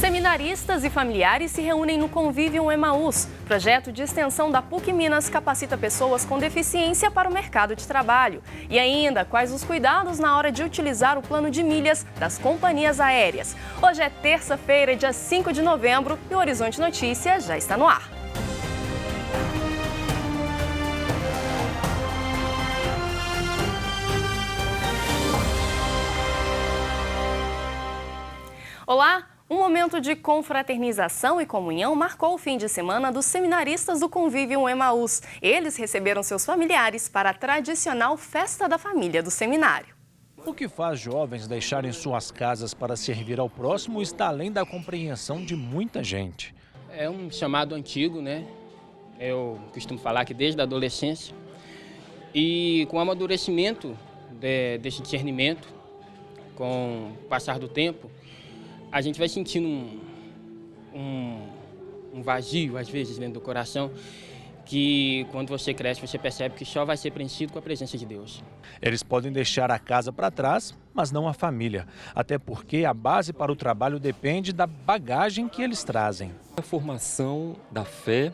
Seminaristas e familiares se reúnem no Convívio Emaús. Projeto de extensão da PUC Minas capacita pessoas com deficiência para o mercado de trabalho. E ainda, quais os cuidados na hora de utilizar o plano de milhas das companhias aéreas. Hoje é terça-feira, dia 5 de novembro, e o Horizonte Notícias já está no ar. Olá! Um momento de confraternização e comunhão marcou o fim de semana dos seminaristas do Convívio Emaús. Eles receberam seus familiares para a tradicional Festa da Família do Seminário. O que faz jovens deixarem suas casas para servir ao próximo está além da compreensão de muita gente. É um chamado antigo, né? Eu costumo falar que desde a adolescência. E com o amadurecimento desse discernimento, com o passar do tempo, a gente vai sentindo um vazio, às vezes, dentro do coração, que quando você cresce, você percebe que só vai ser preenchido com a presença de Deus. Eles podem deixar a casa para trás, mas não a família. Até porque a base para o trabalho depende da bagagem que eles trazem. A formação da fé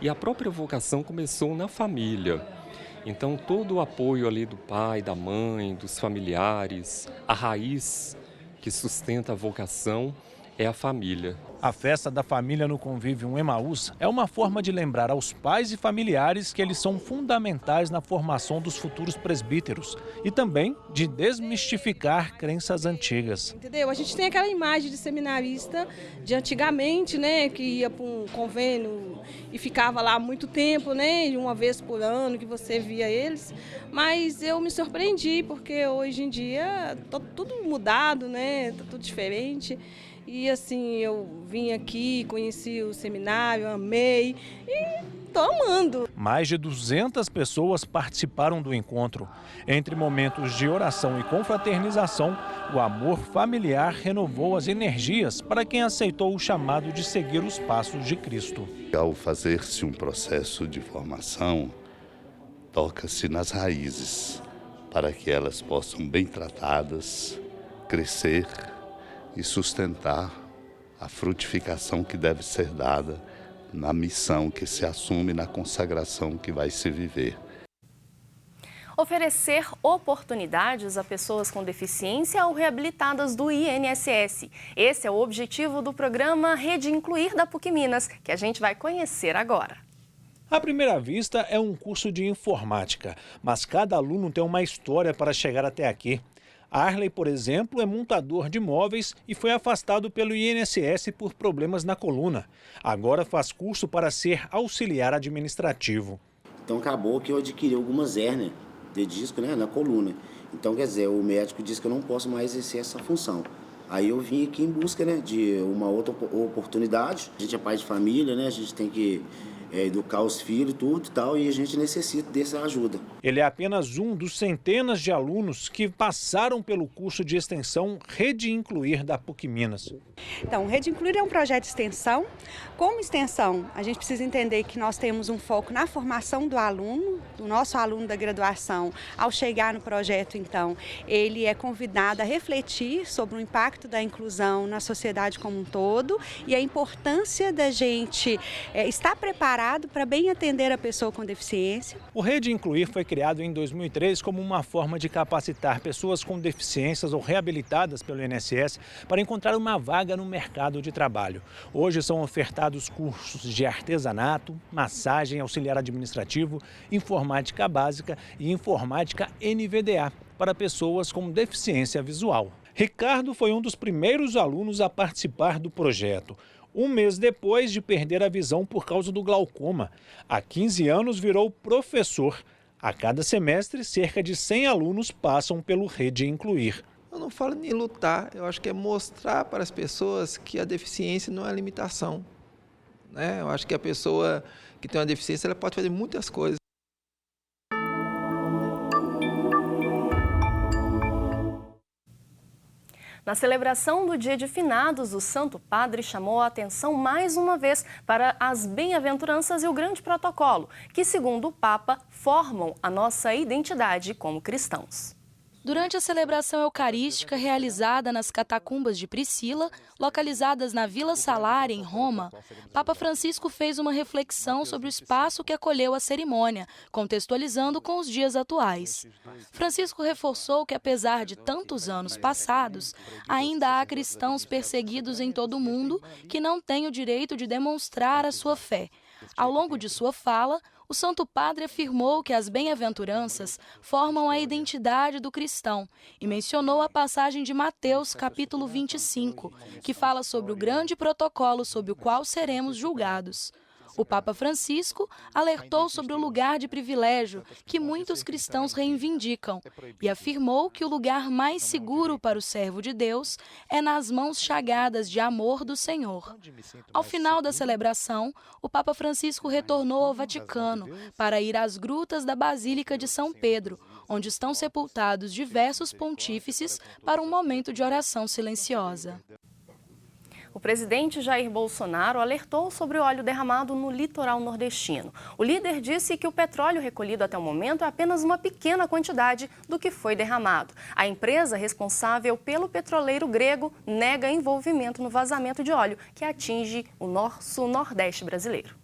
e a própria vocação começou na família. Então, todo o apoio ali do pai, da mãe, dos familiares, a raiz que sustenta a vocação é a família. A Festa da Família no Convívio Emaús é uma forma de lembrar aos pais e familiares que eles são fundamentais na formação dos futuros presbíteros e também de desmistificar crenças antigas. Entendeu? A gente tem aquela imagem de seminarista de antigamente, né, que ia para um convênio e ficava lá há muito tempo, né, uma vez por ano que você via eles, mas eu me surpreendi porque hoje em dia tá tudo mudado, né, tá tudo diferente. E assim, eu vim aqui, conheci o seminário, amei e estou amando. Mais de 200 pessoas participaram do encontro. Entre momentos de oração e confraternização, o amor familiar renovou as energias para quem aceitou o chamado de seguir os passos de Cristo. Ao fazer-se um processo de formação, toca-se nas raízes, para que elas possam, bem tratadas, crescer e sustentar a frutificação que deve ser dada na missão que se assume, na consagração que vai se viver. Oferecer oportunidades a pessoas com deficiência ou reabilitadas do INSS. Esse é o objetivo do programa Rede Incluir da PUC Minas, que a gente vai conhecer agora. À primeira vista, é um curso de informática, mas cada aluno tem uma história para chegar até aqui. Arley, por exemplo, é montador de móveis e foi afastado pelo INSS por problemas na coluna. Agora faz curso para ser auxiliar administrativo. Então acabou que eu adquiri algumas hérnias de disco, né, na coluna. Então, quer dizer, o médico disse que eu não posso mais exercer essa função. Aí eu vim aqui em busca, né, de uma outra oportunidade. A gente é pai de família, né, a gente tem que educar os filhos, tudo e tal, e a gente necessita dessa ajuda. Ele é apenas um dos centenas de alunos que passaram pelo curso de extensão Rede Incluir da PUC Minas. Então, Rede Incluir é um projeto de extensão. Como extensão, a gente precisa entender que nós temos um foco na formação do aluno, do nosso aluno da graduação. Ao chegar no projeto, então, ele é convidado a refletir sobre o impacto da inclusão na sociedade como um todo e a importância da gente estar preparado para bem atender a pessoa com deficiência. O Rede Incluir foi criado em 2003 como uma forma de capacitar pessoas com deficiências ou reabilitadas pelo INSS para encontrar uma vaga no mercado de trabalho. Hoje são ofertados cursos de artesanato, massagem, auxiliar administrativo, informática básica e informática NVDA para pessoas com deficiência visual. Ricardo foi um dos primeiros alunos a participar do projeto. Um mês depois de perder a visão por causa do glaucoma. Há 15 anos virou professor. A cada semestre, cerca de 100 alunos passam pelo Rede Incluir. Eu não falo nem lutar, eu acho que é mostrar para as pessoas que a deficiência não é limitação, né? Eu acho que a pessoa que tem uma deficiência, ela pode fazer muitas coisas. Na celebração do Dia de Finados, o Santo Padre chamou a atenção mais uma vez para as bem-aventuranças e o grande protocolo, que, segundo o Papa, formam a nossa identidade como cristãos. Durante a celebração eucarística realizada nas catacumbas de Priscila, localizadas na Vila Salária, em Roma, Papa Francisco fez uma reflexão sobre o espaço que acolheu a cerimônia, contextualizando com os dias atuais. Francisco reforçou que, apesar de tantos anos passados, ainda há cristãos perseguidos em todo o mundo que não têm o direito de demonstrar a sua fé. Ao longo de sua fala, o Santo Padre afirmou que as bem-aventuranças formam a identidade do cristão e mencionou a passagem de Mateus, capítulo 25, que fala sobre o grande protocolo sob o qual seremos julgados. O Papa Francisco alertou sobre o lugar de privilégio que muitos cristãos reivindicam e afirmou que o lugar mais seguro para o servo de Deus é nas mãos chagadas de amor do Senhor. Ao final da celebração, o Papa Francisco retornou ao Vaticano para ir às grutas da Basílica de São Pedro, onde estão sepultados diversos pontífices para um momento de oração silenciosa. O presidente Jair Bolsonaro alertou sobre o óleo derramado no litoral nordestino. O líder disse que o petróleo recolhido até o momento é apenas uma pequena quantidade do que foi derramado. A empresa responsável pelo petroleiro grego nega envolvimento no vazamento de óleo, que atinge o sul-nordeste brasileiro.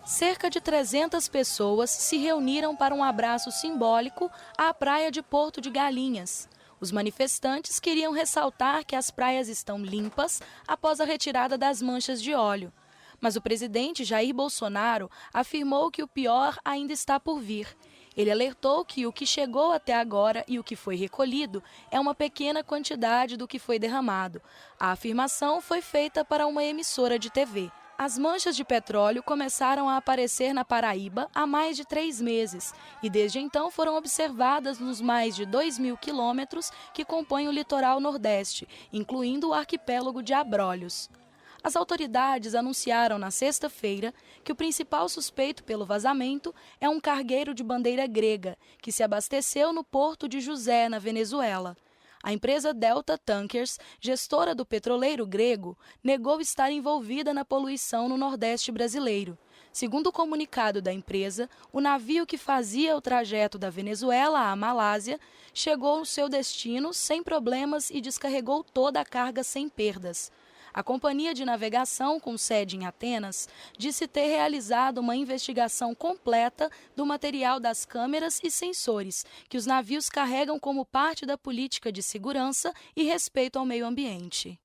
Cerca de 300 pessoas se reuniram para um abraço simbólico à praia de Porto de Galinhas. Os manifestantes queriam ressaltar que as praias estão limpas após a retirada das manchas de óleo. Mas o presidente Jair Bolsonaro afirmou que o pior ainda está por vir. Ele alertou que o que chegou até agora e o que foi recolhido é uma pequena quantidade do que foi derramado. A afirmação foi feita para uma emissora de TV. As manchas de petróleo começaram a aparecer na Paraíba há mais de 3 meses e desde então foram observadas nos mais de 2.000 quilômetros que compõem o litoral nordeste, incluindo o arquipélago de Abrolhos. As autoridades anunciaram na sexta-feira que o principal suspeito pelo vazamento é um cargueiro de bandeira grega, que se abasteceu no porto de José, na Venezuela. A empresa Delta Tankers, gestora do petroleiro grego, negou estar envolvida na poluição no Nordeste brasileiro. Segundo o comunicado da empresa, o navio que fazia o trajeto da Venezuela à Malásia chegou ao seu destino sem problemas e descarregou toda a carga sem perdas. A companhia de navegação, com sede em Atenas, disse ter realizado uma investigação completa do material das câmeras e sensores que os navios carregam como parte da política de segurança e respeito ao meio ambiente.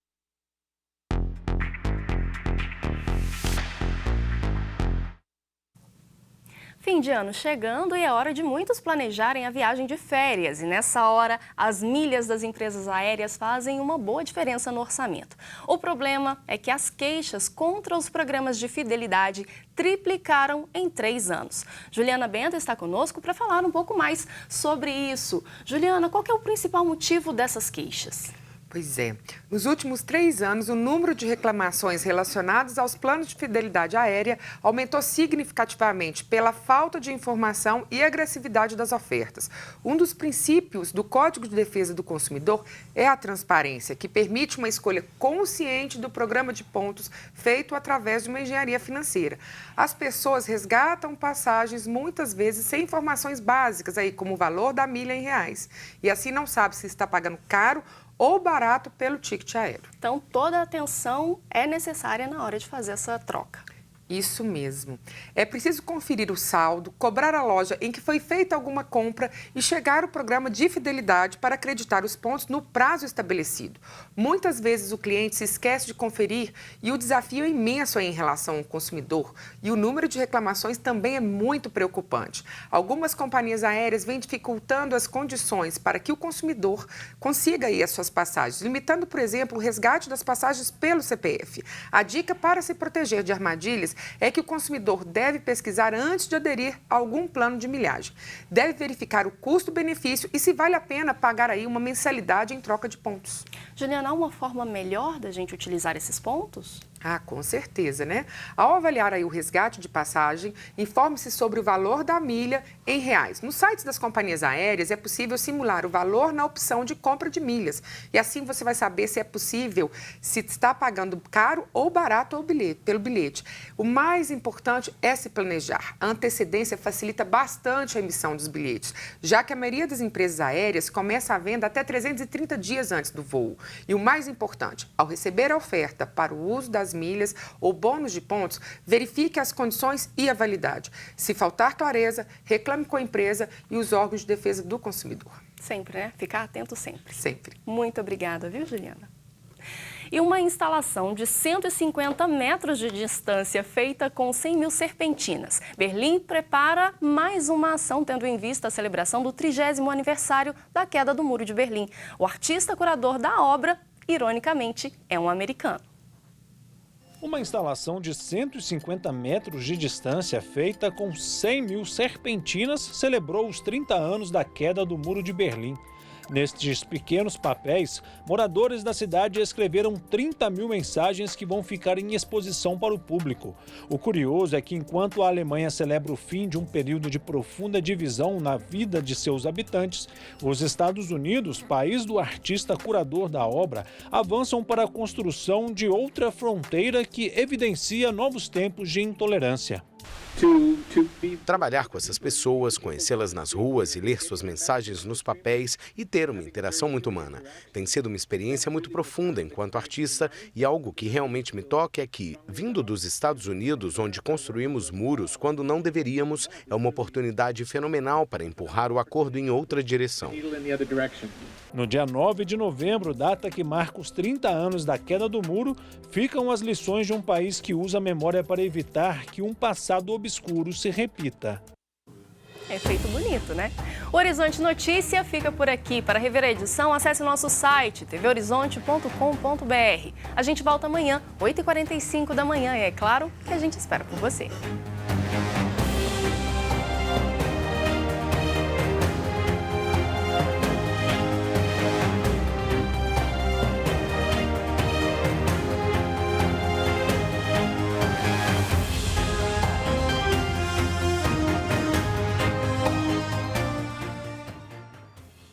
Fim de ano chegando e é hora de muitos planejarem a viagem de férias. E nessa hora, as milhas das empresas aéreas fazem uma boa diferença no orçamento. O problema é que as queixas contra os programas de fidelidade triplicaram em 3 anos. Juliana Bento está conosco para falar um pouco mais sobre isso. Juliana, qual que é o principal motivo dessas queixas? Pois é. Nos últimos 3 anos, o número de reclamações relacionadas aos planos de fidelidade aérea aumentou significativamente pela falta de informação e agressividade das ofertas. Um dos princípios do Código de Defesa do Consumidor é a transparência, que permite uma escolha consciente do programa de pontos feito através de uma engenharia financeira. As pessoas resgatam passagens muitas vezes sem informações básicas, aí, como o valor da milha em reais. E assim não sabe se está pagando caro ou barato pelo ticket aéreo. Então, toda a atenção é necessária na hora de fazer essa troca. Isso mesmo. É preciso conferir o saldo, cobrar a loja em que foi feita alguma compra e chegar ao programa de fidelidade para acreditar os pontos no prazo estabelecido. Muitas vezes o cliente se esquece de conferir e o desafio é imenso em relação ao consumidor. E o número de reclamações também é muito preocupante. Algumas companhias aéreas vêm dificultando as condições para que o consumidor consiga ir às suas passagens, limitando, por exemplo, o resgate das passagens pelo CPF. A dica para se proteger de armadilhas é que o consumidor deve pesquisar antes de aderir a algum plano de milhagem. Deve verificar o custo-benefício e se vale a pena pagar aí uma mensalidade em troca de pontos. Juliana, há uma forma melhor da gente utilizar esses pontos? Ah, com certeza, né? Ao avaliar aí o resgate de passagem, informe-se sobre o valor da milha em reais. Nos sites das companhias aéreas é possível simular o valor na opção de compra de milhas. E assim você vai saber se é possível, se está pagando caro ou barato pelo bilhete. O mais importante é se planejar. A antecedência facilita bastante a emissão dos bilhetes, já que a maioria das empresas aéreas começa a venda até 330 dias antes do voo. E o mais importante, ao receber a oferta para o uso das milhas ou bônus de pontos, verifique as condições e a validade. Se faltar clareza, reclame com a empresa e os órgãos de defesa do consumidor. Sempre, né? Ficar atento sempre. Sempre. Muito obrigada, viu, Juliana? E uma instalação de 150 metros de distância feita com 100 mil serpentinas. Berlim prepara mais uma ação tendo em vista a celebração do 30º aniversário da queda do Muro de Berlim. O artista curador da obra, ironicamente, é um americano. Uma instalação de 150 metros de distância feita com 100 mil serpentinas celebrou os 30 anos da queda do Muro de Berlim. Nestes pequenos papéis, moradores da cidade escreveram 30 mil mensagens que vão ficar em exposição para o público. O curioso é que enquanto a Alemanha celebra o fim de um período de profunda divisão na vida de seus habitantes, os Estados Unidos, país do artista curador da obra, avançam para a construção de outra fronteira que evidencia novos tempos de intolerância. Trabalhar com essas pessoas, conhecê-las nas ruas e ler suas mensagens nos papéis e ter uma interação muito humana. Tem sido uma experiência muito profunda enquanto artista e algo que realmente me toca é que, vindo dos Estados Unidos, onde construímos muros quando não deveríamos, é uma oportunidade fenomenal para empurrar o acordo em outra direção. No dia 9 de novembro, data que marca os 30 anos da queda do muro, ficam as lições de um país que usa a memória para evitar que um passado obscuro se repita. É feito bonito, né? O Horizonte Notícia fica por aqui. Para rever a edição, acesse o nosso site tvhorizonte.com.br. A gente volta amanhã, 8h45 da manhã, e é claro que a gente espera por você.